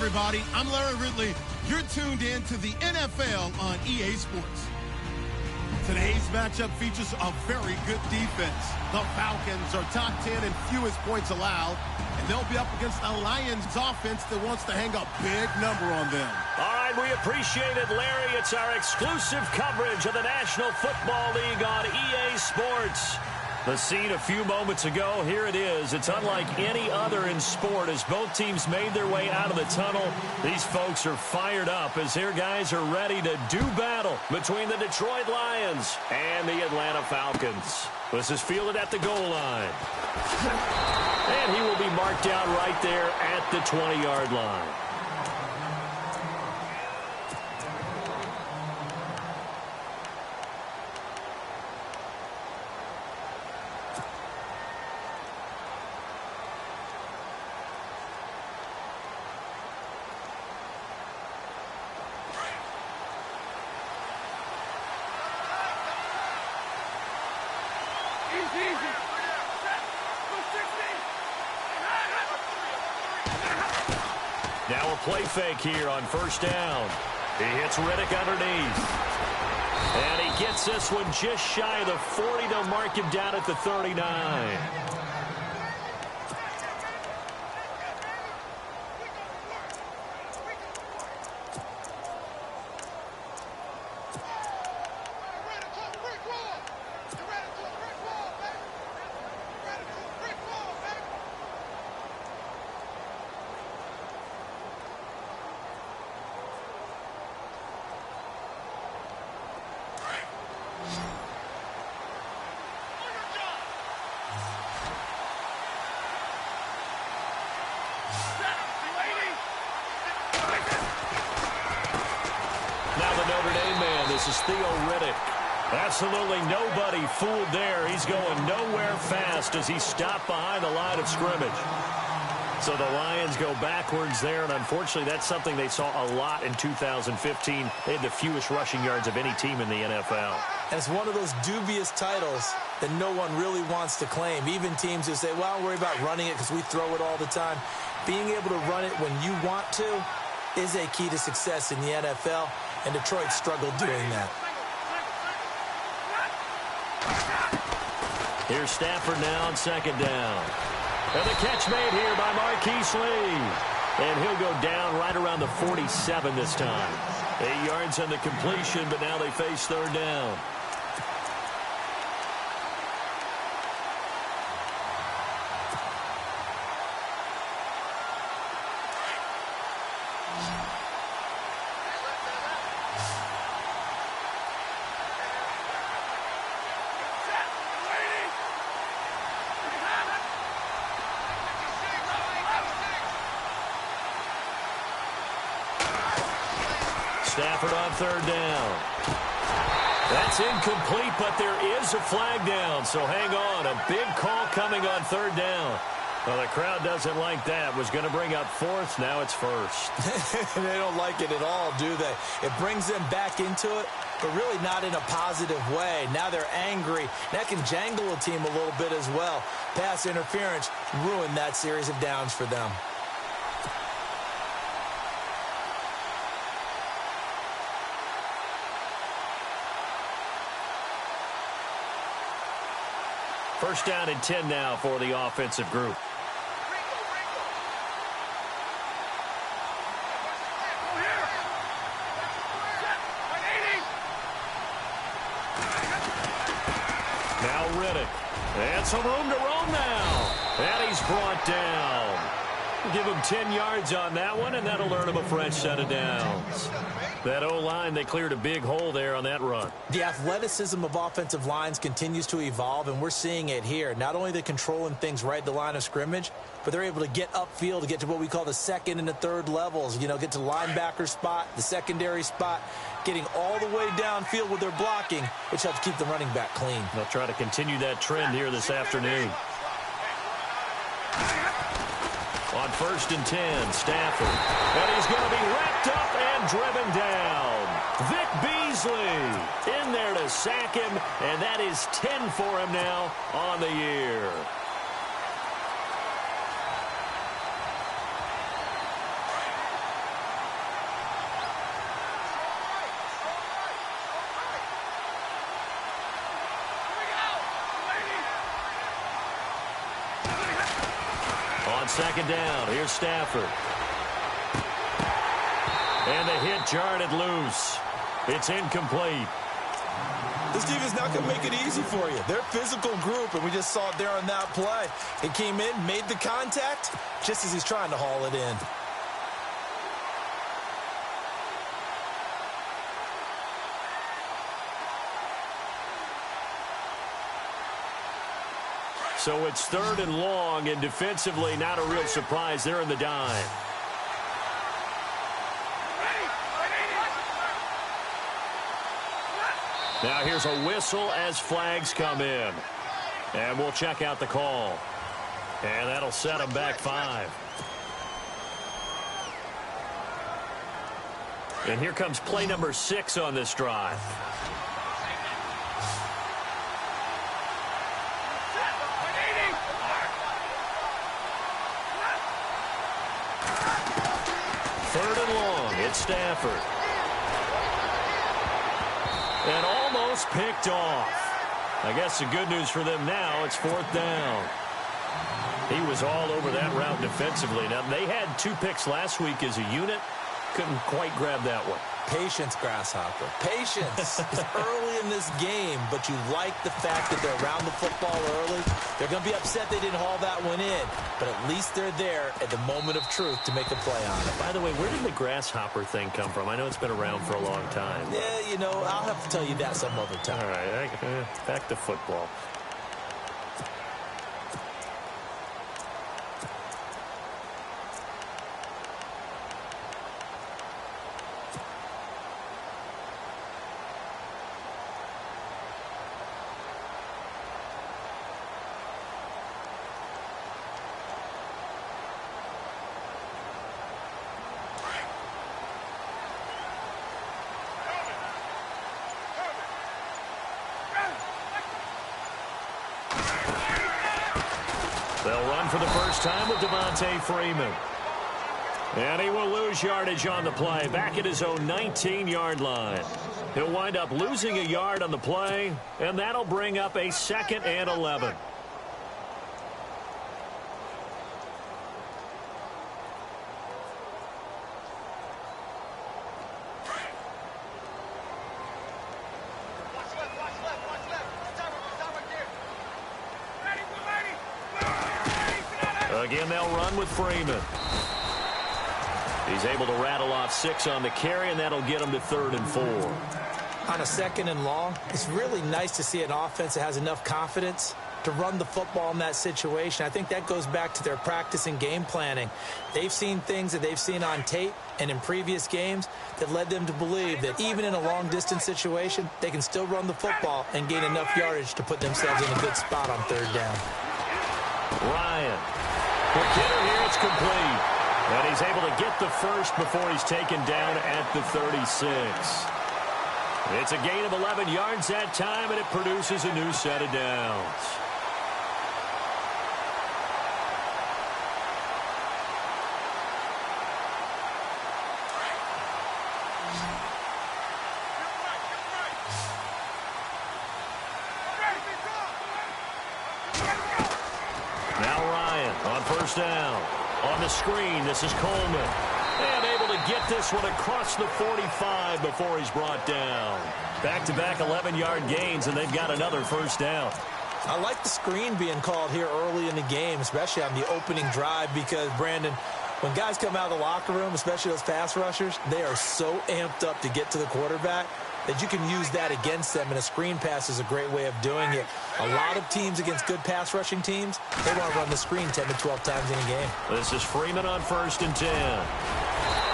everybody. I'm Larry Ridley. You're tuned in to the NFL on EA Sports. Today's matchup features a very good defense. The Falcons are top 10 in fewest points allowed, and they'll be up against a Lions offense that wants to hang a big number on them. All right, we appreciate it, Larry. It's our exclusive coverage of the National Football League on EA Sports. The scene a few moments ago, here it is. It's unlike any other in sport as both teams made their way out of the tunnel. These folks are fired up as their guys are ready to do battle between the Detroit Lions and the Atlanta Falcons. This is fielded at the goal line. And he will be marked down right there at the 20-yard line. Now a play fake here on first down. He hits Riddick underneath. And he gets this one just shy of the 40. They'll mark him down at the 39. This is Theo Riddick. Absolutely nobody fooled there. He's going nowhere fast as he stopped behind the line of scrimmage. So the Lions go backwards there, and unfortunately that's something they saw a lot in 2015. They had the fewest rushing yards of any team in the NFL. And it's one of those dubious titles that no one really wants to claim. Even teams who say, well, don't worry about running it because we throw it all the time. Being able to run it when you want to is a key to success in the NFL. And Detroit struggled doing that. Here's Stafford now on second down. And the catch made here by Marquise Lee. And he'll go down right around the 47 this time. 8 yards on the completion, but now they face third down. Stafford on third down. That's incomplete, but there is a flag down, so hang on. A big call coming on third down. Well, the crowd doesn't like that. Was going to bring up fourth. Now it's first. They don't like it at all, do they? It brings them back into it, but really not in a positive way. Now they're angry. That can jangle a team a little bit as well. Pass interference ruined that series of downs for them. First down and 10 now for the offensive group. Now Riddick. And some room to roam now. And he's brought down. Give him 10 yards on that one, and that'll earn him a fresh set of downs. That O-line, they cleared a big hole there on that run. The athleticism of offensive lines continues to evolve, and we're seeing it here. Not only they're controlling things right at the line of scrimmage, but they're able to get upfield to get to what we call the second and the third levels. You know, get to the linebacker spot, the secondary spot, getting all the way downfield with their blocking, which helps keep the running back clean. They'll try to continue that trend here this afternoon. On first and 10, Stafford. And he's going to be wrapped up and driven down. Vic Beasley in there to sack him, and that is 10 for him now on the year. On second down, here's Stafford. And the hit jarred it loose. It's incomplete. This defense not going to make it easy for you. They're a physical group, and we just saw it there on that play. It came in, made the contact, just as he's trying to haul it in. So it's 3rd and long, and defensively not a real surprise. They're in the dime. Now here's a whistle as flags come in. And we'll check out the call. And that'll set them back 5. And here comes play number 6 on this drive. Third and long, it's Stafford. And almost picked off. I guess the good news for them now, it's 4th down. He was all over that route defensively. Now, they had 2 picks last week as a unit. Couldn't quite grab that one. Patience, Grasshopper. Patience. It's early in this game, but you like the fact that they're around the football early. They're going to be upset they didn't haul that one in, but at least they're there at the moment of truth to make a play on it. By the way, where did the Grasshopper thing come from? I know it's been around for a long time. Yeah, you know, I'll have to tell you that some other time. All right, back to football. They'll run for the first time with Devontae Freeman. And he will lose yardage on the play, back at his own 19-yard line. He'll wind up losing a yard on the play, and that'll bring up a 2nd and 11. Again, they'll run with Freeman. He's able to rattle off 6 on the carry, and that'll get him to 3rd and 4. On a 2nd and long, it's really nice to see an offense that has enough confidence to run the football in that situation. I think that goes back to their practice and game planning. They've seen things that they've seen on tape and in previous games that led them to believe that even in a long-distance situation, they can still run the football and gain enough yardage to put themselves in a good spot on 3rd down. Ryan. Quick hitter here, it's complete. And he's able to get the first before he's taken down at the 36. It's a gain of 11 yards that time, and it produces a new set of downs. Now Ryan on 1st down. On the screen, this is Coleman. And able to get this one across the 45 before he's brought down. Back-to-back 11-yard gains, and they've got another 1st down. I like the screen being called here early in the game, especially on the opening drive, because, Brandon, when guys come out of the locker room, especially those pass rushers, they are so amped up to get to the quarterback that you can use that against them, and a screen pass is a great way of doing it. A lot of teams against good pass rushing teams, they want to run the screen 10 to 12 times in a game. This is Freeman on 1st and 10.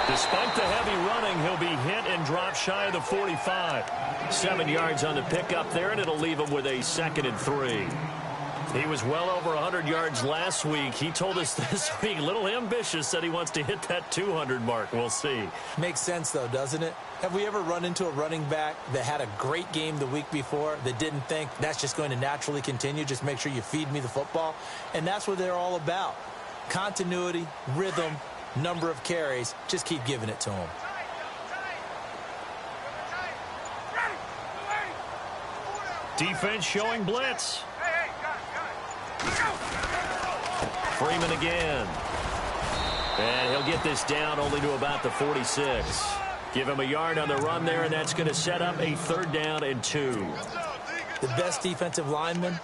Despite the heavy running, he'll be hit and drop shy of the 45. 7 yards on the pickup there, and it'll leave him with a 2nd and 3. He was well over 100 yards last week. He told us this week, a little ambitious, that he wants to hit that 200 mark. We'll see. Makes sense, though, doesn't it? Have we ever run into a running back that had a great game the week before that didn't think that's just going to naturally continue? Just make sure you feed me the football. And that's what they're all about. Continuity, rhythm, number of carries. Just keep giving it to them. Defense showing blitz. Freeman again. And he'll get this down only to about the 46. Give him a yard on the run there, and that's going to set up a 3rd down and 2. The best defensive linemen,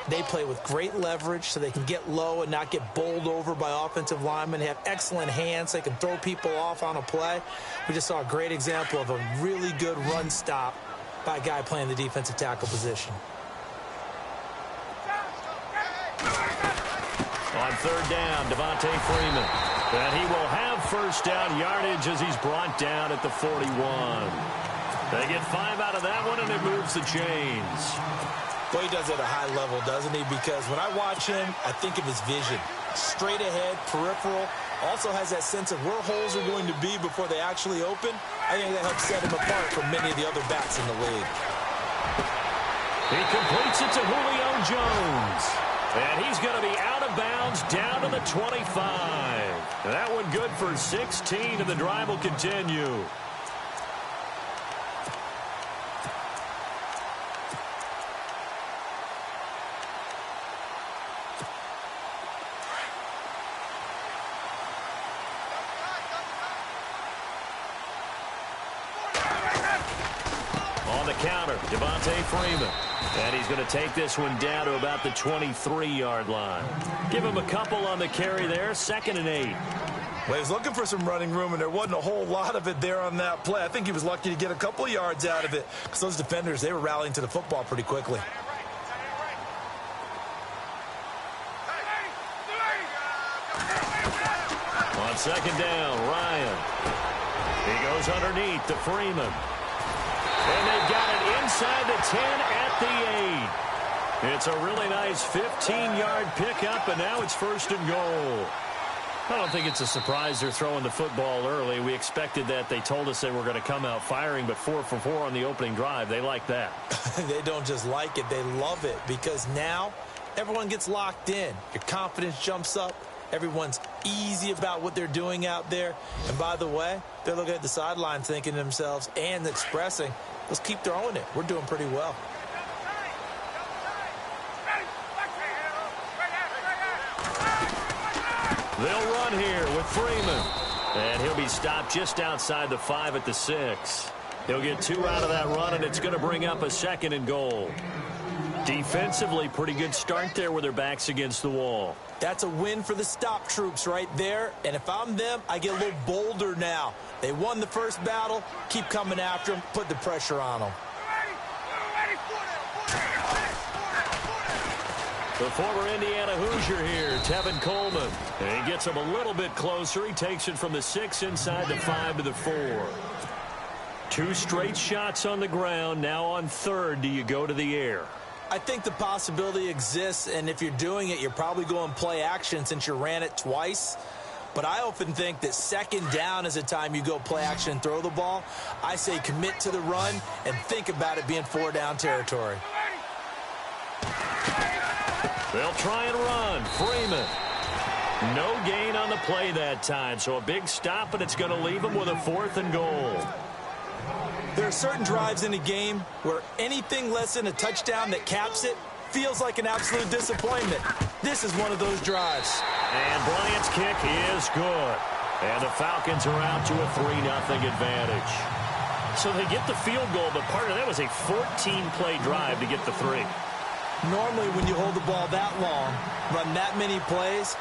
they play with great leverage so they can get low and not get bowled over by offensive linemen. They have excellent hands. They can throw people off on a play. We just saw a great example of a really good run stop by a guy playing the defensive tackle position. On 3rd down, Devontae Freeman. And he will have 1st down yardage as he's brought down at the 41. They get 5 out of that one, and it moves the chains. Well, he does it at a high level, doesn't he? Because when I watch him, I think of his vision. Straight ahead, peripheral. Also has that sense of where holes are going to be before they actually open. I think that helps set him apart from many of the other backs in the league. He completes it to Julio Jones. And he's going to be out of bounds down to the 25. That one good for 16, and the drive will continue. On the counter, Devontae Freeman. And he's going to take this one down to about the 23-yard line. Give him a couple on the carry there, 2nd and 8. Well, he was looking for some running room, and there wasn't a whole lot of it there on that play. I think he was lucky to get a couple of yards out of it because those defenders, they were rallying to the football pretty quickly. On 2nd down, Ryan. He goes underneath to Freeman. And they've got it inside the 10 at the 8. It's a really nice 15-yard pickup, and now it's 1st and goal. I don't think it's a surprise they're throwing the football early. We expected that. They told us they were going to come out firing, but 4 for 4 on the opening drive. They like that. They don't just like it. They love it because now everyone gets locked in. Your confidence jumps up. Everyone's easy about what they're doing out there. And by the way, they're looking at the sideline thinking to themselves and expressing, let's keep throwing it. We're doing pretty well. They'll run here with Freeman. And he'll be stopped just outside the 5 at the 6. He'll get 2 out of that run, and it's going to bring up a 2nd and goal. Defensively, pretty good start there with their backs against the wall. That's a win for the stop troops right there. And if I'm them, I get a little bolder now. They won the first battle. Keep coming after them. Put the pressure on them. The former Indiana Hoosier here, Tevin Coleman. And he gets him a little bit closer. He takes it from the 6 inside the 5 to the 4. 2 straight shots on the ground. Now on 3rd, do you go to the air? I think the possibility exists, and if you're doing it, you're probably going play action since you ran it twice. But I often think that 2nd down is a time you go play action and throw the ball. I say commit to the run and think about it being 4-down territory. They'll try and run. Freeman. No gain on the play that time, so a big stop, and it's going to leave them with a 4th and goal. There are certain drives in a game where anything less than a touchdown that caps it feels like an absolute disappointment. This is one of those drives. And Bryant's kick is good. And the Falcons are out to a 3-0 advantage. So they get the field goal, but part of that was a 14-play drive to get the 3. Normally when you hold the ball that long, run that many plays,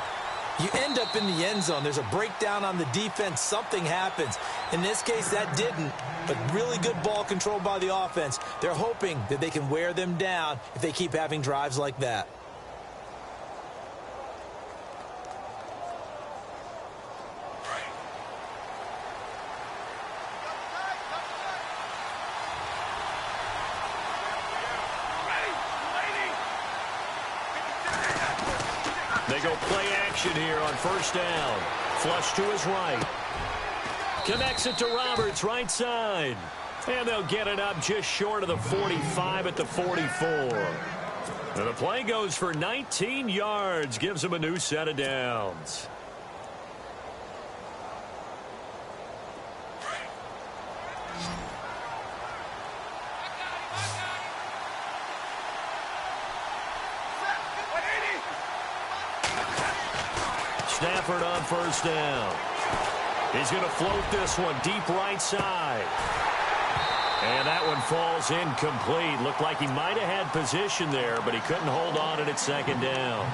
you end up in the end zone. There's a breakdown on the defense. Something happens. In this case, that didn't, but really good ball control by the offense. They're hoping that they can wear them down if they keep having drives like that. They go play action here on 1st down. Flush to his right. Connects it to Roberts, right side. And they'll get it up just short of the 45 at the 44. And the play goes for 19 yards. Gives them a new set of downs. Stafford on first down. He's going to float this one deep right side. And that one falls incomplete. Looked like he might have had position there, but he couldn't hold on at second down.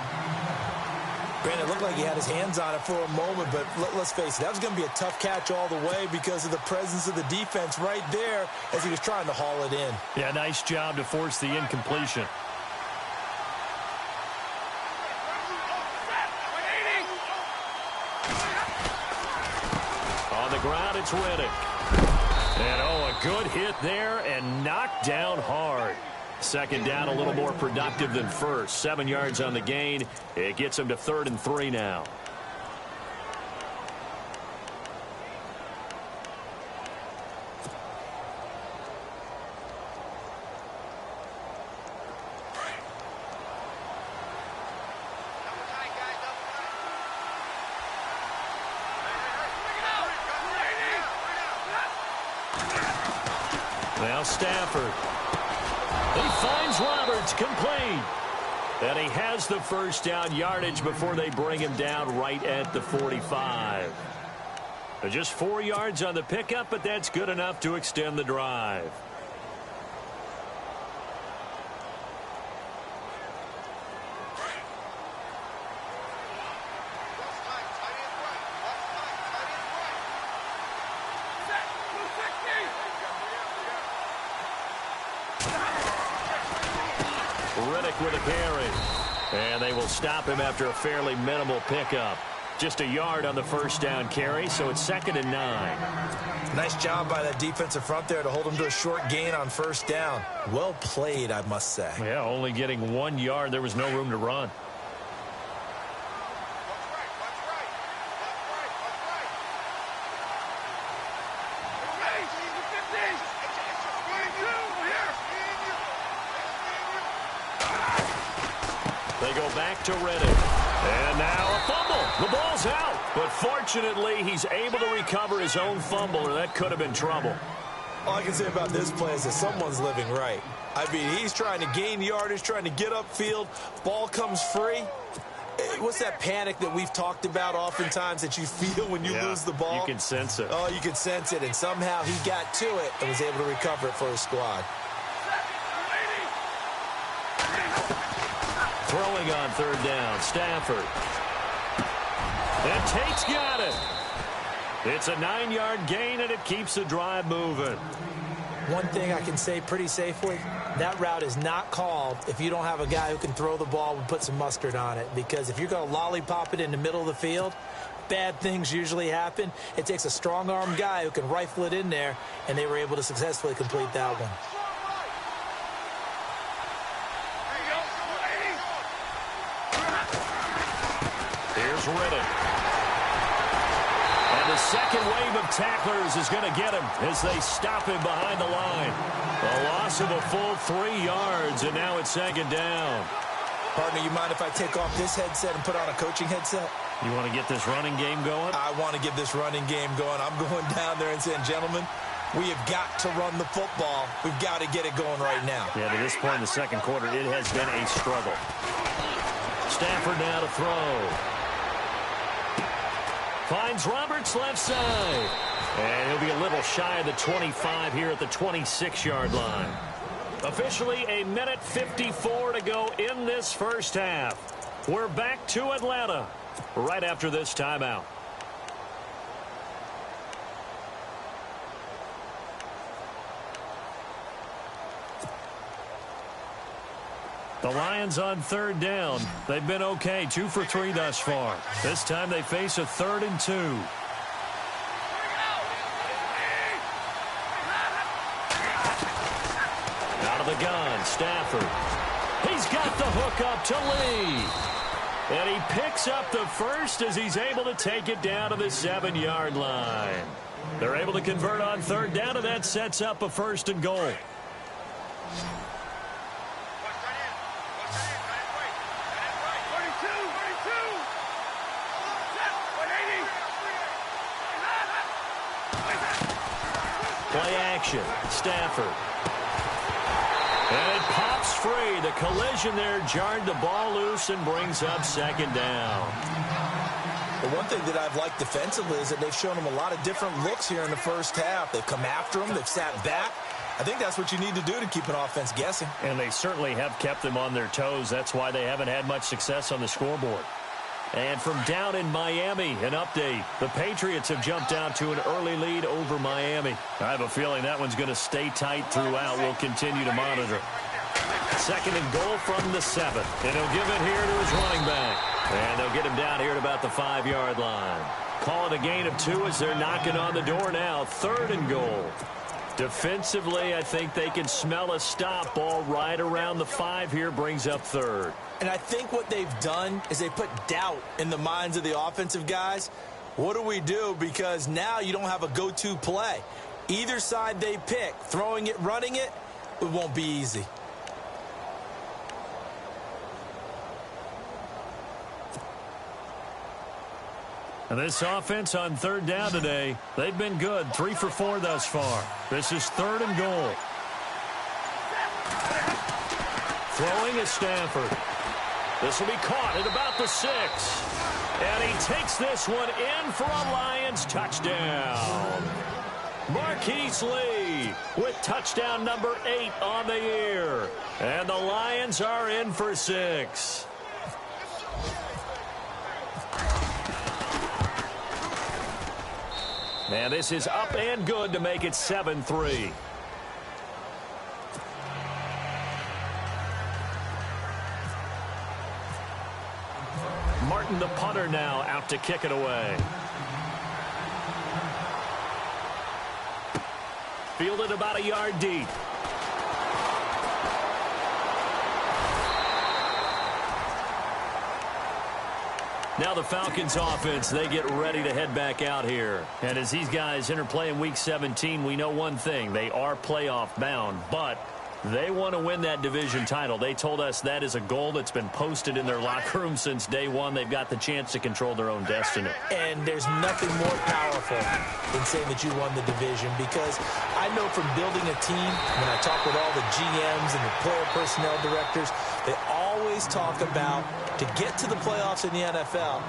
Brandon, it looked like he had his hands on it for a moment, but let's face it, that was going to be a tough catch all the way because of the presence of the defense right there as he was trying to haul it in. Yeah, nice job to force the incompletion. On the ground, it's Riddick. And, oh, a good hit there and knocked down hard. Second down, a little more productive than first. 7 yards on the gain. It gets him to 3rd and 3 now. Now Stafford. He finds Roberts, complete. And he has the first down yardage before they bring him down right at the 45. Just 4 yards on the pickup, but that's good enough to extend the drive. Riddick with a carry. And they will stop him after a fairly minimal pickup. Just a yard on the first down carry, so it's 2nd and 9. Nice job by that defensive front there to hold him to a short gain on first down. Well played, I must say. Yeah, only getting 1 yard. There was no room to run. They go back to Riddick. And now a fumble. The ball's out. But fortunately, he's able to recover his own fumble, or that could have been trouble. All I can say about this play is that someone's living right. I mean, he's trying to gain yardage, trying to get upfield. Ball comes free. What's that panic that we've talked about oftentimes that you feel when you lose the ball? You can sense it. Oh, you can sense it. And somehow he got to it and was able to recover it for his squad. Throwing on 3rd down, Stafford. And Tate's got it. It's a 9-yard gain, and it keeps the drive moving. One thing I can say pretty safely, that route is not called if you don't have a guy who can throw the ball and put some mustard on it. Because if you're going to lollipop it in the middle of the field, bad things usually happen. It takes a strong-armed guy who can rifle it in there, and they were able to successfully complete that one. Here's Riddick. And the second wave of tacklers is going to get him as they stop him behind the line. A loss of a full 3 yards, and now it's 2nd down. Partner, you mind if I take off this headset and put on a coaching headset? You want to get this running game going? I want to get this running game going. I'm going down there and saying, gentlemen, we have got to run the football. We've got to get it going right now. Yeah, to this point in the second quarter, it has been a struggle. Stafford now to throw. Finds Roberts left side. And he'll be a little shy of the 25 here at the 26-yard line. Officially a minute 54 to go in this first half. We're back to Atlanta right after this timeout. The Lions on 3rd down. They've been okay, 2 for 3 thus far. This time they face a 3rd and 2. Out of the gun, Stafford. He's got the hook up to Lee. And he picks up the first as he's able to take it down to the 7-yard line. They're able to convert on 3rd down, and that sets up a 1st and goal. Play action. Stafford. And it pops free. The collision there jarred the ball loose and brings up 2nd down. But one thing that I've liked defensively is that they've shown them a lot of different looks here in the first half. They've come after them. They've sat back. I think that's what you need to do to keep an offense guessing. And they certainly have kept them on their toes. That's why they haven't had much success on the scoreboard. And from down in Miami, an update. The Patriots have jumped out to an early lead over Miami. I have a feeling that one's going to stay tight throughout. We'll continue to monitor. 2nd and goal from the 7. And he'll give it here to his running back. And they'll get him down here at about the 5-yard line. Call it a gain of 2 as they're knocking on the door now. 3rd and goal. Defensively, I think they can smell a stop. Ball right around the 5 here, brings up 3rd. And I think what they've done is they put doubt in the minds of the offensive guys. What do we do? Because now you don't have a go-to play. Either side they pick, throwing it, running it, it won't be easy. And this offense on 3rd down today, they've been good. 3 for 4 thus far. This is 3rd and goal. Throwing is Stafford. This will be caught at about the 6. And he takes this one in for a Lions touchdown. Marquise Lee with touchdown number 8 on the year. And the Lions are in for 6. And this is up and good to make it 7-3. Martin, the punter, now out to kick it away. Fielded about a yard deep. Now the Falcons offense, they get ready to head back out here. And as these guys interplay in Week 17, we know one thing. They are playoff bound, but they want to win that division title. They told us that is a goal that's been posted in their locker room since day one. They've got the chance to control their own destiny. And there's nothing more powerful than saying that you won the division, because I know from building a team, when I talk with all the GMs and the player personnel directors, they always talk about, to get to the playoffs in the NFL,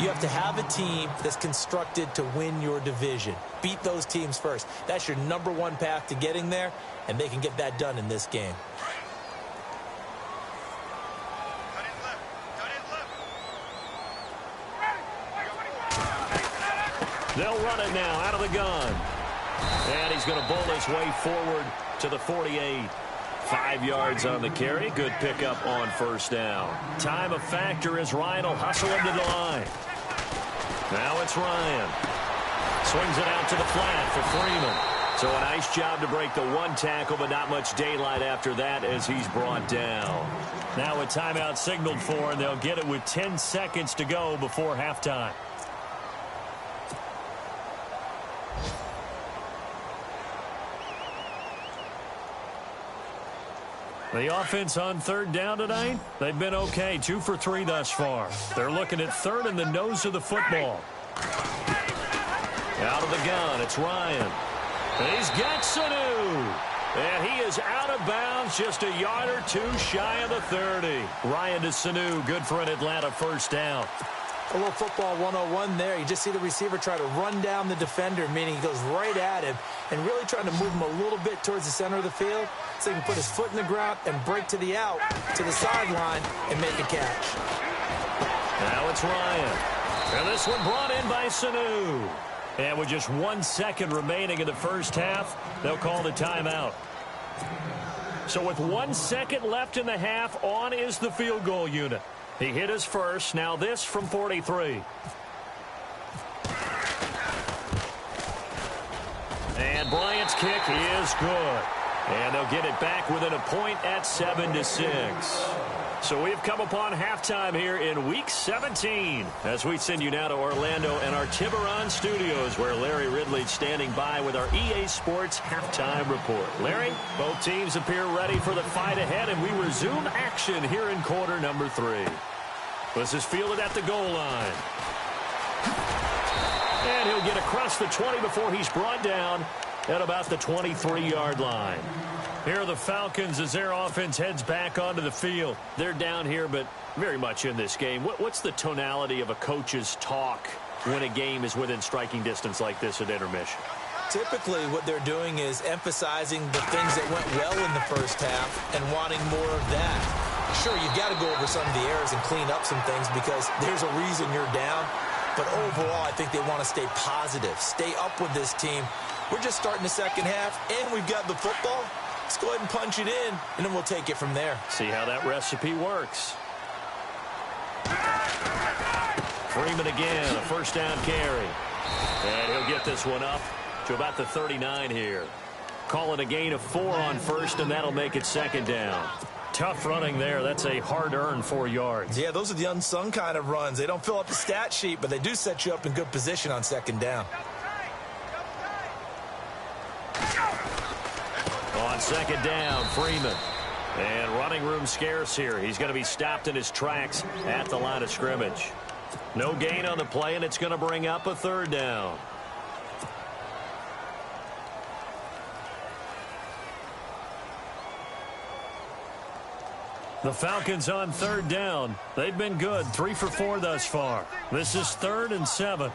you have to have a team that's constructed to win your division. Beat those teams first. That's your number one path to getting there, and they can get that done in this game. They'll run it now out of the gun. And he's going to bowl his way forward to the 48. 5 yards on the carry. Good pickup on 1st down. Time a factor as Ryan will hustle him to the line. Now it's Ryan. Swings it out to the flat for Freeman. So a nice job to break the 1 tackle, but not much daylight after that as he's brought down. Now a timeout signaled for, and they'll get it with 10 seconds to go before halftime. The offense on 3rd down tonight, they've been okay. 2 for 3 thus far. They're looking at 3rd in the nose of the football. Out of the gun, it's Ryan. He's got Sanu. And he is out of bounds, just a yard or 2 shy of the 30. Ryan to Sanu, good for an Atlanta 1st down. A little football 101 there. You just see the receiver try to run down the defender, meaning he goes right at him and really trying to move him a little bit towards the center of the field so he can put his foot in the ground and break to the out, to the sideline, and make a catch. Now it's Ryan. And this one brought in by Sanu. And with just 1 second remaining in the first half, they'll call the timeout. So with 1 second left in the half, on is the field goal unit. He hit his first. Now this from 43. And Bryant's kick is good. And they'll get it back within a point at 7-6. So we've come upon halftime here in Week 17 as we send you now to Orlando and our Tiburon studios, where Larry Ridley's standing by with our EA Sports halftime report. Larry, both teams appear ready for the fight ahead, and we resume action here in quarter number 3. This is fielded at the goal line. And he'll get across the 20 before he's brought down at about the 23-yard line. Here are the Falcons as their offense heads back onto the field. They're down here, but very much in this game. What's the tonality of a coach's talk when a game is within striking distance like this at intermission? Typically, what they're doing is emphasizing the things that went well in the first half and wanting more of that. Sure, you've got to go over some of the errors and clean up some things because there's a reason you're down. But overall, I think they want to stay positive, stay up with this team. We're just starting the second half, and we've got the football. Let's go ahead and punch it in, and then we'll take it from there. See how that recipe works. Freeman again, a first down carry. And he'll get this one up to about the 39 here. Call it a gain of 4 on first, and that'll make it second down. Tough running there. That's a hard-earned 4 yards. Yeah, those are the unsung kind of runs. They don't fill up the stat sheet, but they do set you up in good position on second down. On second down, Freeman. And running room scarce here. He's going to be stopped in his tracks at the line of scrimmage. No gain on the play, and it's going to bring up a third down. The Falcons on third down. They've been good, 3 for 4 thus far. This is 3rd and 7.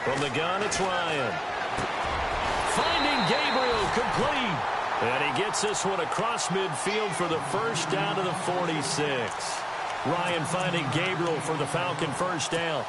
From the gun, it's Ryan. Finding Gabriel, complete. And he gets this one across midfield for the first down to the 46. Ryan finding Gabriel for the Falcon first down.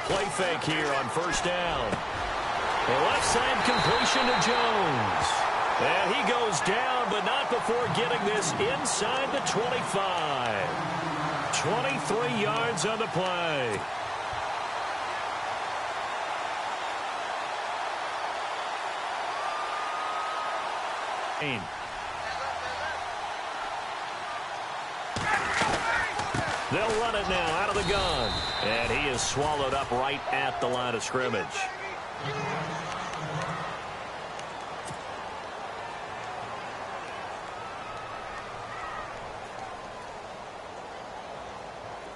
Play fake here on first down. The left side completion to Jones. And he goes down, but not before getting this inside the 25. 23 yards on the play. They'll run it now out of the gun. And he is swallowed up right at the line of scrimmage.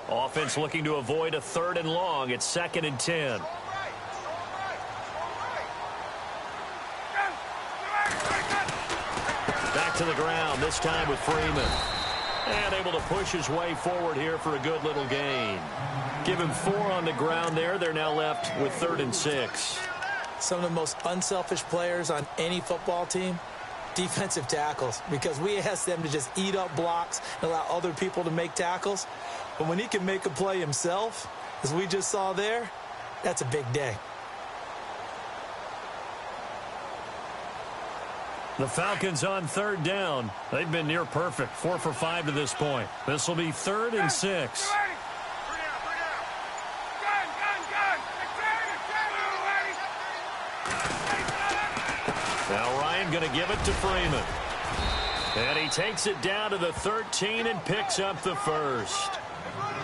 Offense looking to avoid a 3rd and long. It's 2nd and 10. Back to the ground, this time with Freeman. And able to push his way forward here for a good little gain. Give him 4 on the ground there. They're now left with 3rd and 6. Some of the most unselfish players on any football team, defensive tackles, because we ask them to just eat up blocks and allow other people to make tackles. But when he can make a play himself, as we just saw there, that's a big day. The Falcons on 3rd down. They've been near perfect, 4 for 5 to this point. This will be 3rd and 6. Now Ryan going to give it to Freeman. And he takes it down to the 13 and picks up the first.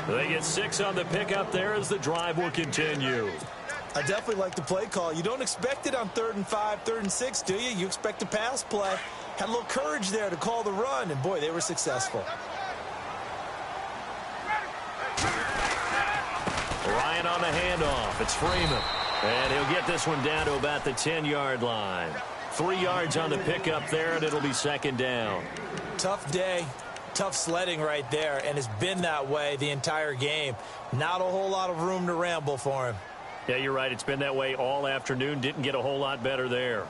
They get 6 on the pickup there as the drive will continue. I definitely like the play call. You don't expect it on 3rd and 5, 3rd and 6, do you? You expect a pass play. Had a little courage there to call the run, and boy, they were successful. Ryan on the handoff. It's Freeman. And he'll get this one down to about the 10-yard line. 3 yards on the pickup there, and it'll be 2nd down. Tough day. Tough sledding right there, and it's been that way the entire game. Not a whole lot of room to ramble for him. Yeah, you're right. It's been that way all afternoon. Didn't get a whole lot better there.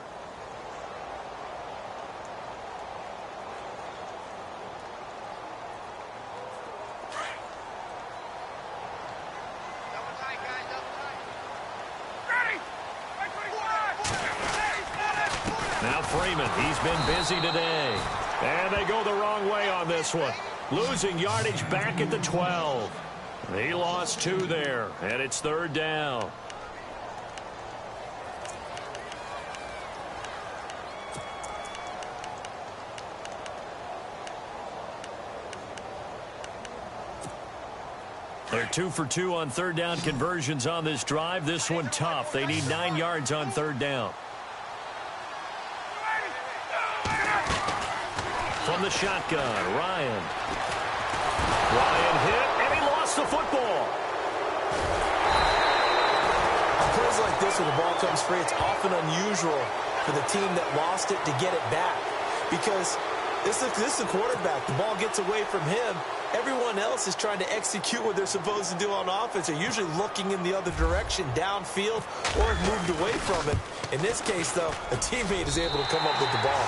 Now Freeman, he's been busy today. And they go the wrong way on this one. Losing yardage back at the 12. He lost 2 there, and it's 3rd down. They're 2 for 2 on third down conversions on this drive. This one tough. They need 9 yards on third down. From the shotgun, Ryan. Ryan hit, and he lost the football. On plays like this, when the ball comes free, it's often unusual for the team that lost it to get it back. Because this is a quarterback. The ball gets away from him. Everyone else is trying to execute what they're supposed to do on offense. They're usually looking in the other direction, downfield, or have moved away from it. In this case, though, a teammate is able to come up with the ball.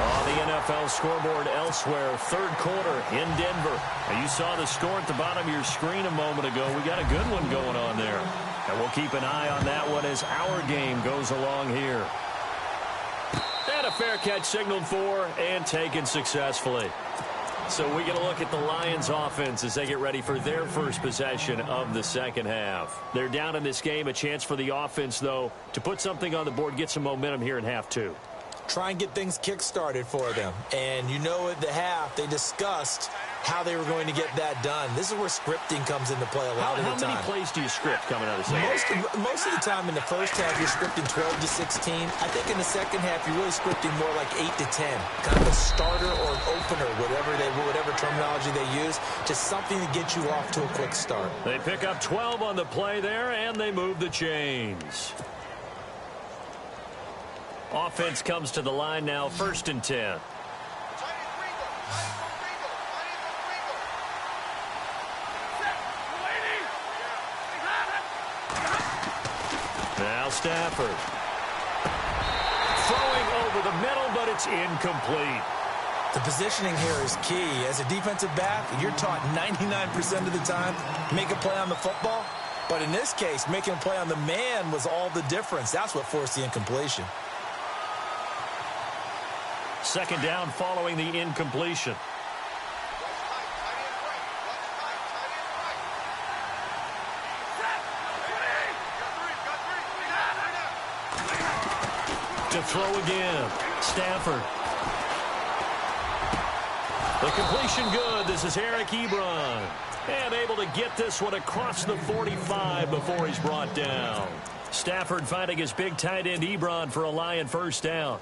On the NFL scoreboard elsewhere, third quarter in Denver. Now, you saw the score at the bottom of your screen a moment ago. We got a good one going on there. And we'll keep an eye on that one as our game goes along here. And a fair catch signaled for and taken successfully. So we get a look at the Lions offense as they get ready for their first possession of the second half. They're down in this game. A chance for the offense, though, to put something on the board, get some momentum here in half two. Try and get things kick-started for them. And you know at the half, they discussed how they were going to get that done. This is where scripting comes into play a lot of the time. How many plays do you script coming out of the second? Most of the time in the first half, you're scripting 12 to 16. I think in the second half, you're really scripting more like 8 to 10. Kind of a starter or an opener, whatever terminology they use, just something to get you off to a quick start. They pick up 12 on the play there, and they move the chains. Offense comes to the line now, 1st and 10. Now Stafford. Throwing over the middle, but it's incomplete. The positioning here is key. As a defensive back, you're taught 99% of the time, make a play on the football. But in this case, making a play on the man was all the difference. That's what forced the incompletion. Second down following the incompletion. To throw again. Stafford. The completion good. This is Eric Ebron. And able to get this one across the 45 before he's brought down. Stafford finding his big tight end Ebron for a Lion first down.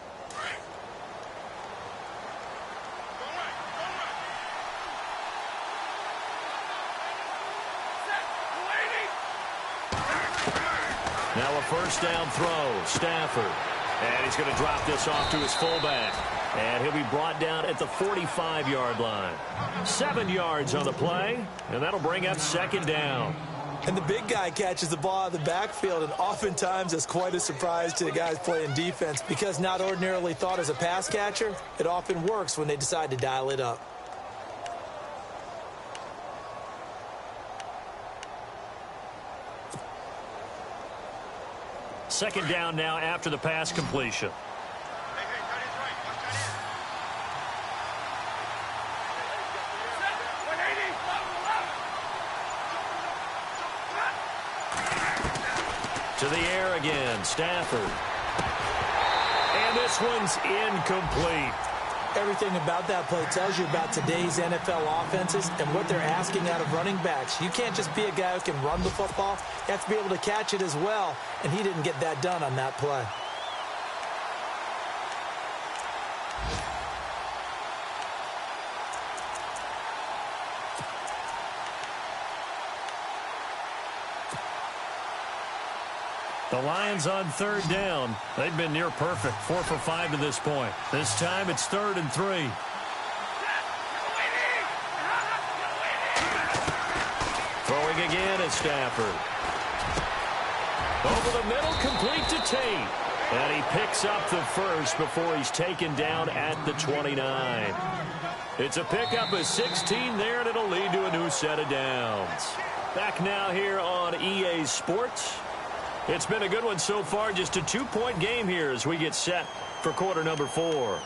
Now a first down throw. Stafford. And he's going to drop this off to his fullback. And he'll be brought down at the 45-yard line. 7 yards on the play. And that'll bring up second down. And the big guy catches the ball out of the backfield, and oftentimes it's quite a surprise to the guys playing defense because not ordinarily thought as a pass catcher, it often works when they decide to dial it up. Second down now after the pass completion. To the air again, Stafford. And this one's incomplete. Everything about that play tells you about today's NFL offenses and what they're asking out of running backs. You can't just be a guy who can run the football. You have to be able to catch it as well, and he didn't get that done on that play. The Lions on third down. They've been near perfect, 4 for 5 to this point. This time it's 3rd and 3. Throwing again is Stafford. Over the middle, complete to Tate. And he picks up the first before he's taken down at the 29. It's a pickup of 16 there, and it'll lead to a new set of downs. Back now here on EA Sports. It's been a good one so far, just a 2-point game here as we get set for quarter number 4.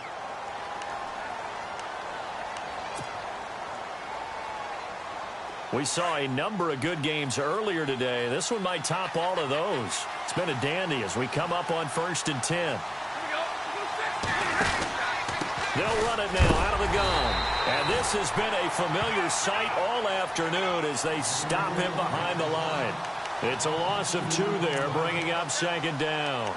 We saw a number of good games earlier today. This one might top all of those. It's been a dandy as we come up on 1st and 10. They'll run it now out of the gun. And this This has been a familiar sight all afternoon as they stop him behind the line. It's a loss of 2 there, bringing up second down.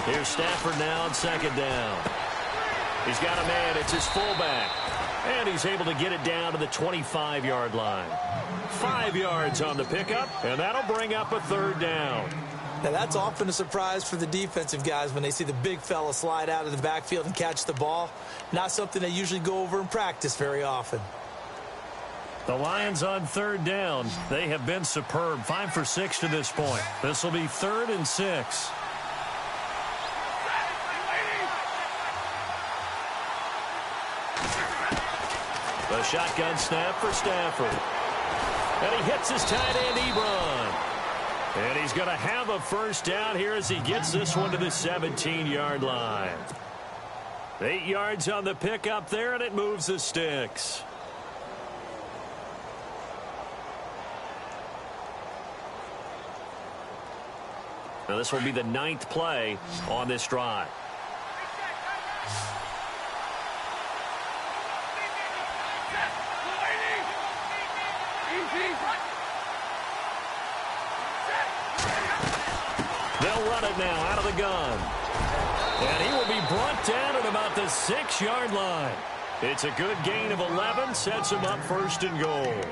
Here's Stafford now on second down. He's got a man. It's his fullback. And he's able to get it down to the 25-yard line. 5 yards on the pickup, and that'll bring up a third down. Now, that's often a surprise for the defensive guys when they see the big fella slide out of the backfield and catch the ball. Not something they usually go over in practice very often. The Lions on third down. They have been superb. 5 for 6 to this point. This will be 3rd and 6. The shotgun snap for Stafford. And he hits his tight end, Ebron. And he's going to have a first down here as he gets this one to the 17-yard line. 8 yards on the pickup there, and it moves the sticks. Now this will be the 9th play on this drive. They'll run it now out of the gun. And he will be brought down at about the 6-yard line. It's a good gain of 11, sets him up 1st and goal.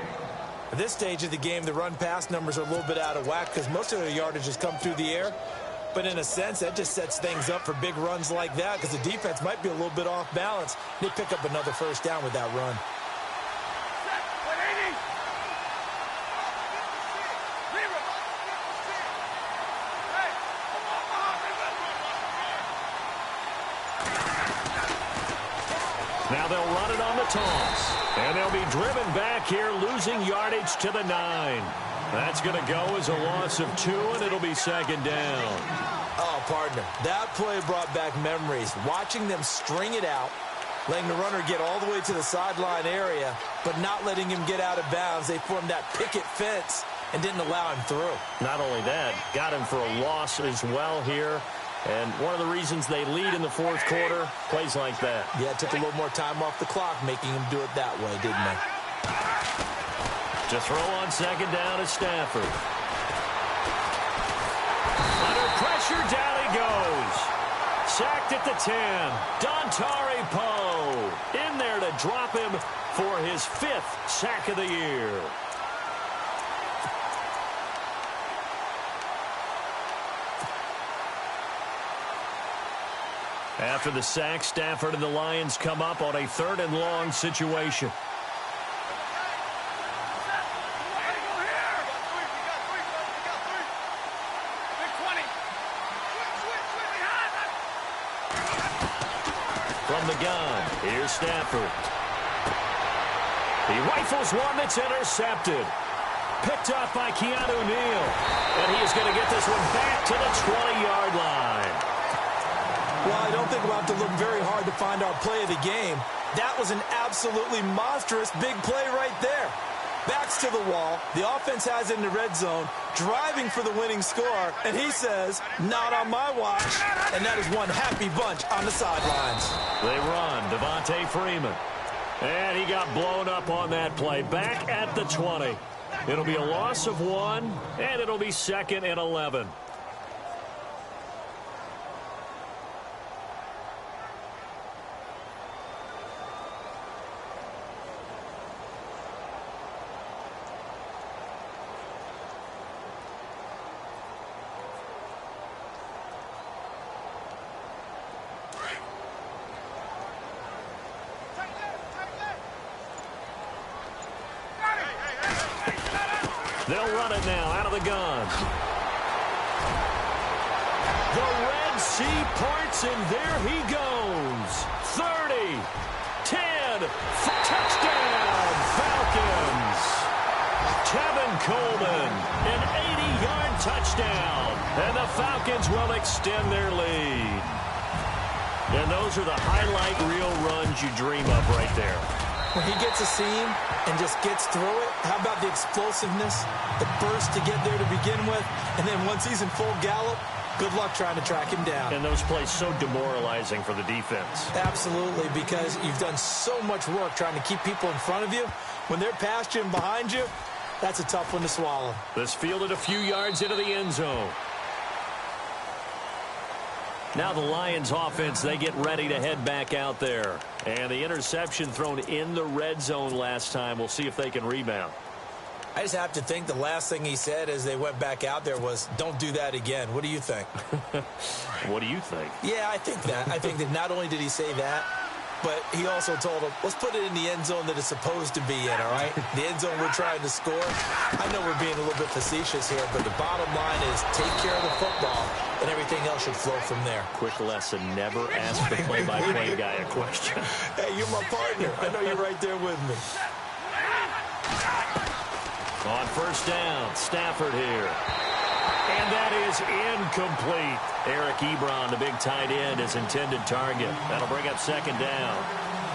At this stage of the game, the run-pass numbers are a little bit out of whack because most of their yardage has come through the air. But in a sense, that just sets things up for big runs like that because the defense might be a little bit off balance. They pick up another first down with that run. Now they'll run it on the toss. And they'll be driven back here, losing yardage to the 9. That's going to go as a loss of 2, and it'll be 2nd down. Oh, partner, that play brought back memories. Watching them string it out, letting the runner get all the way to the sideline area, but not letting him get out of bounds. They formed that picket fence and didn't allow him through. Not only that, got him for a loss as well here. And one of the reasons they lead in the 4th quarter, plays like that. Yeah, it took a little more time off the clock, making him do it that way, didn't they? To throw on 2nd down is Stafford. Under pressure, down he goes. Sacked at the 10. Dontari Poe in there to drop him for his 5th sack of the year. After the sack, Stafford and the Lions come up on a 3rd and long situation. From the gun, here's Stafford. He rifles one that's intercepted. Picked off by Keanu Neal. And he is going to get this one back to the 20-yard line. Well, I don't think we'll have to look very hard to find our play of the game. That was an absolutely monstrous big play right there. Backs to the wall. The offense has it in the red zone, driving for the winning score. And he says, not on my watch. And that is one happy bunch on the sidelines. They run. Devontae Freeman. And he got blown up on that play. Back at the 20. It'll be a loss of 1, and it'll be 2nd and 11. They'll run it now out of the gun. The Red Sea parts, and there he goes. 30, 10, touchdown, Falcons. 30 Tevin Coleman, an 80-yard touchdown. And the Falcons will extend their lead. And those are the highlight reel runs you dream of right there. When he gets a seam and just gets through it, how about the explosiveness, the burst to get there to begin with, and then once he's in full gallop, good luck trying to track him down. And those plays so demoralizing for the defense. Absolutely, because you've done so much work trying to keep people in front of you. When they're past you and behind you, that's a tough one to swallow. This fielded a few yards into the end zone. Now the Lions offense, they get ready to head back out there. And the interception thrown in the red zone last time. We'll see if they can rebound. I just have to think the last thing he said as they went back out there was, don't do that again. What do you think? What do you think? Yeah, I think that. I think that not only did he say that, but he also told him, let's put it in the end zone that it's supposed to be in, all right? The end zone we're trying to score. I know we're being a little bit facetious here, but the bottom line is take care of the football, and everything else should flow from there. Quick lesson, never ask the play-by-play guy a question. Hey, you're my partner. I know you're right there with me. On first down, Stafford here. And that is incomplete. Eric Ebron, the big tight end, is intended target. That'll bring up second down.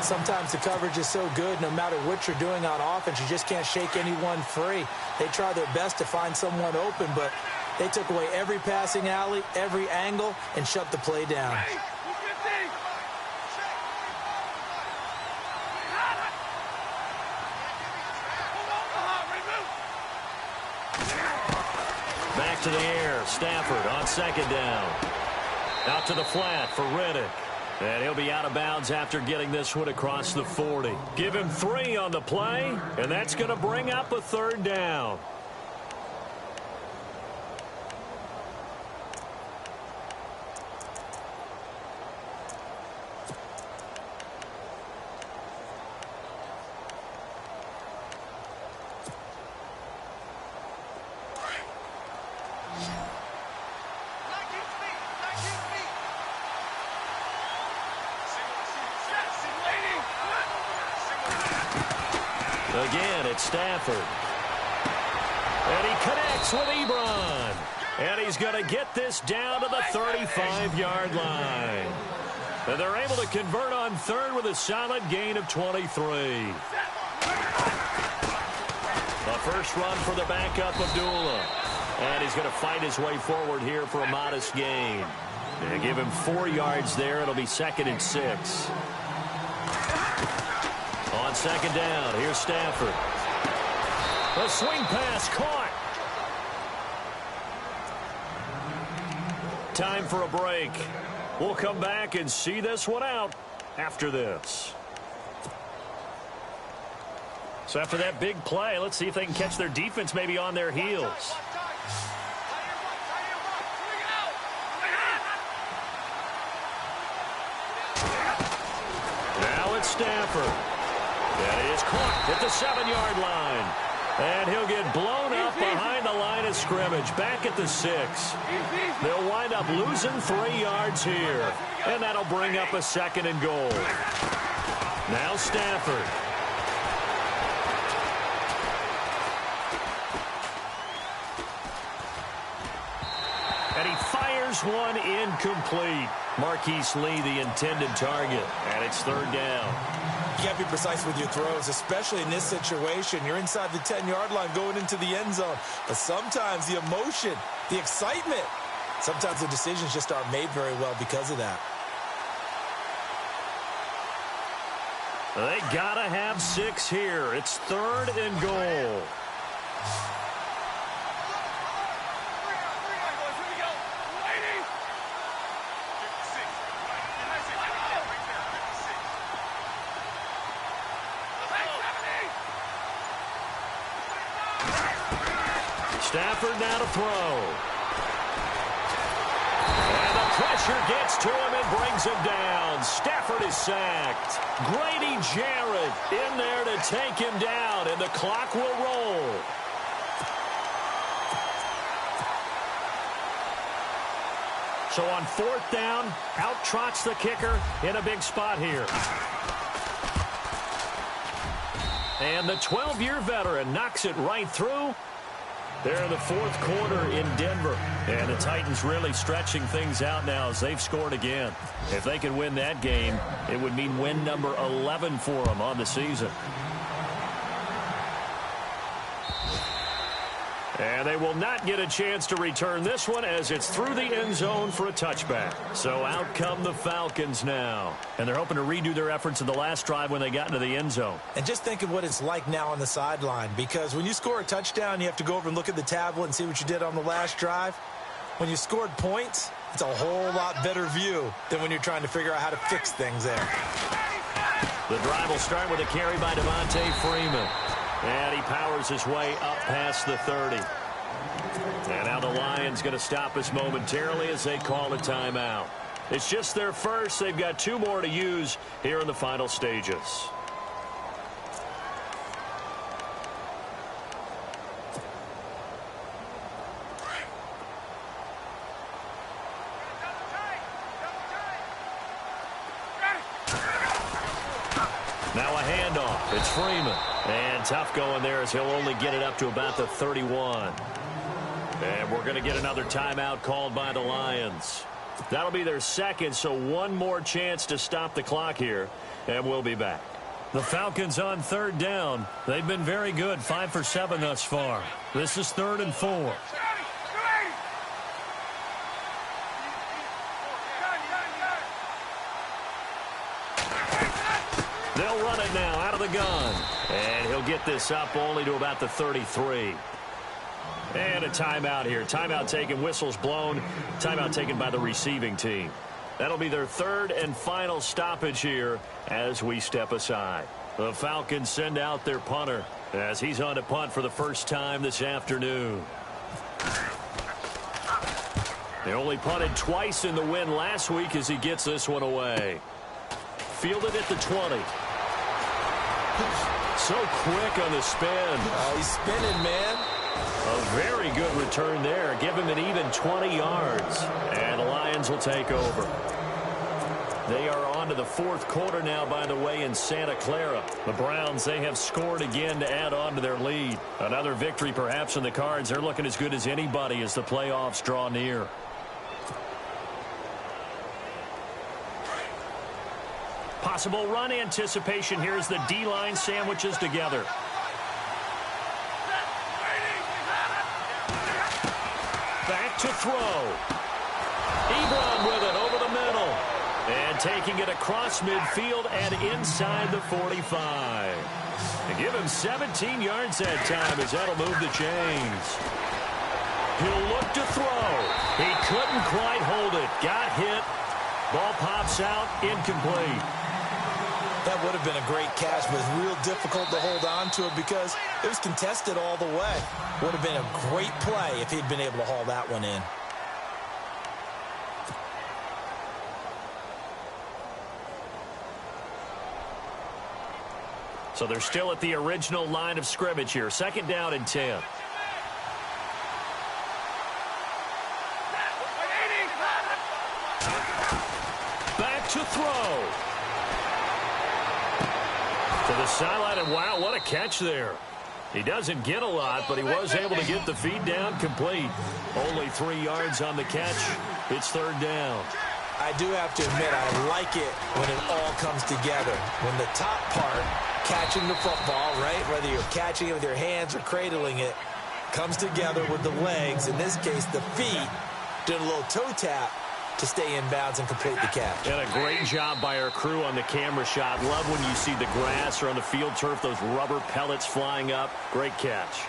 Sometimes the coverage is so good, no matter what you're doing on offense, you just can't shake anyone free. They try their best to find someone open, but they took away every passing alley, every angle, and shut the play down. Back to the air. Stafford on second down. Out to the flat for Riddick. And he'll be out of bounds after getting this one across the 40. Give him 3 on the play, and that's going to bring up a third down. Again, it's Stafford. And he connects with Ebron. And he's going to get this down to the 35-yard line. And they're able to convert on third with a solid gain of 23. The first run for the backup, Abdullah. And he's going to fight his way forward here for a modest gain. They give him 4 yards there. It'll be 2nd and 6. On second down, here's Stafford. The swing pass caught. Time for a break. We'll come back and see this one out after this. So after that big play, let's see if they can catch their defense maybe on their heels. Now it's Stafford. That is caught at the 7-yard line. And he'll get blown up behind the line of scrimmage, back at the 6. They'll wind up losing 3 yards here. And that'll bring up a 2nd and goal. Now Stafford. And he fires one incomplete. Marquise Lee, the intended target. And it's 3rd down. You got to be precise with your throws, especially in this situation. You're inside the 10-yard line going into the end zone. But sometimes the emotion, the excitement, sometimes the decisions just aren't made very well because of that. They got to have 6 here. It's 3rd and goal. Stafford now to throw. And the pressure gets to him and brings him down. Stafford is sacked. Grady Jarrett in there to take him down, and the clock will roll. So on 4th down, out trots the kicker in a big spot here. And the 12-year veteran knocks it right through. They're in the fourth quarter in Denver. And the Titans really stretching things out now as they've scored again. If they can win that game, it would mean win number 11 for them on the season. And they will not get a chance to return this one as it's through the end zone for a touchback. So out come the Falcons now. And they're hoping to redo their efforts in the last drive when they got into the end zone. And just think of what it's like now on the sideline, because when you score a touchdown, you have to go over and look at the tablet and see what you did on the last drive. When you scored points, it's a whole lot better view than when you're trying to figure out how to fix things there. The drive will start with a carry by Devontae Freeman. And he powers his way up past the 30. And now the Lions going to stop us momentarily as they call a timeout. It's just their first. They've got 2 more to use here in the final stages. Now a handoff. It's Freeman. And tough going there as he'll only get it up to about the 31. And we're going to get another timeout called by the Lions. That'll be their second, so one more chance to stop the clock here, and we'll be back. The Falcons on third down. They've been very good, 5 for 7 thus far. This is 3rd and 4. They'll run it now out of the gun. And he'll get this up only to about the 33. And a timeout here. Timeout taken, whistles blown. Timeout taken by the receiving team. That'll be their 3rd and final stoppage here as we step aside. The Falcons send out their punter as he's on to punt for the first time this afternoon. They only punted twice in the win last week as he gets this one away. Fielded at the 20. So quick on the spin. Oh, he's spinning, man. A very good return there. Give him an even 20 yards. And the Lions will take over. They are on to the fourth quarter now, by the way, in Santa Clara. The Browns, they have scored again to add on to their lead. Another victory perhaps in the cards. They're looking as good as anybody as the playoffs draw near. Possible run anticipation. Here's the D-line sandwiches together. Back to throw. Ebron with it over the middle. And taking it across midfield and inside the 45. They give him 17 yards that time as that'll move the chains. He'll look to throw. He couldn't quite hold it. Got hit. Ball pops out. Incomplete. That would have been a great catch, but it's real difficult to hold on to it because it was contested all the way. Would have been a great play if he'd been able to haul that one in. So they're still at the original line of scrimmage here. 2nd down and 10. Back to throw. To the sideline, and wow, what a catch there. He doesn't get a lot, but he was able to get the feed down complete. Only 3 yards on the catch. It's 3rd down. I do have to admit, I like it when it all comes together. When the top part, catching the football, right, whether you're catching it with your hands or cradling it, comes together with the legs, in this case the feet, did a little toe tap to stay in bounds and complete the catch. And a great job by our crew on the camera shot. Love when you see the grass or on the field turf, those rubber pellets flying up. Great catch.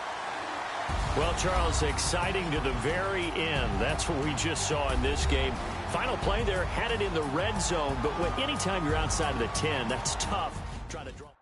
Well, Charles, exciting to the very end. That's what we just saw in this game. Final play there, had it in the red zone, but anytime you're outside of the 10, that's tough. Trying to draw.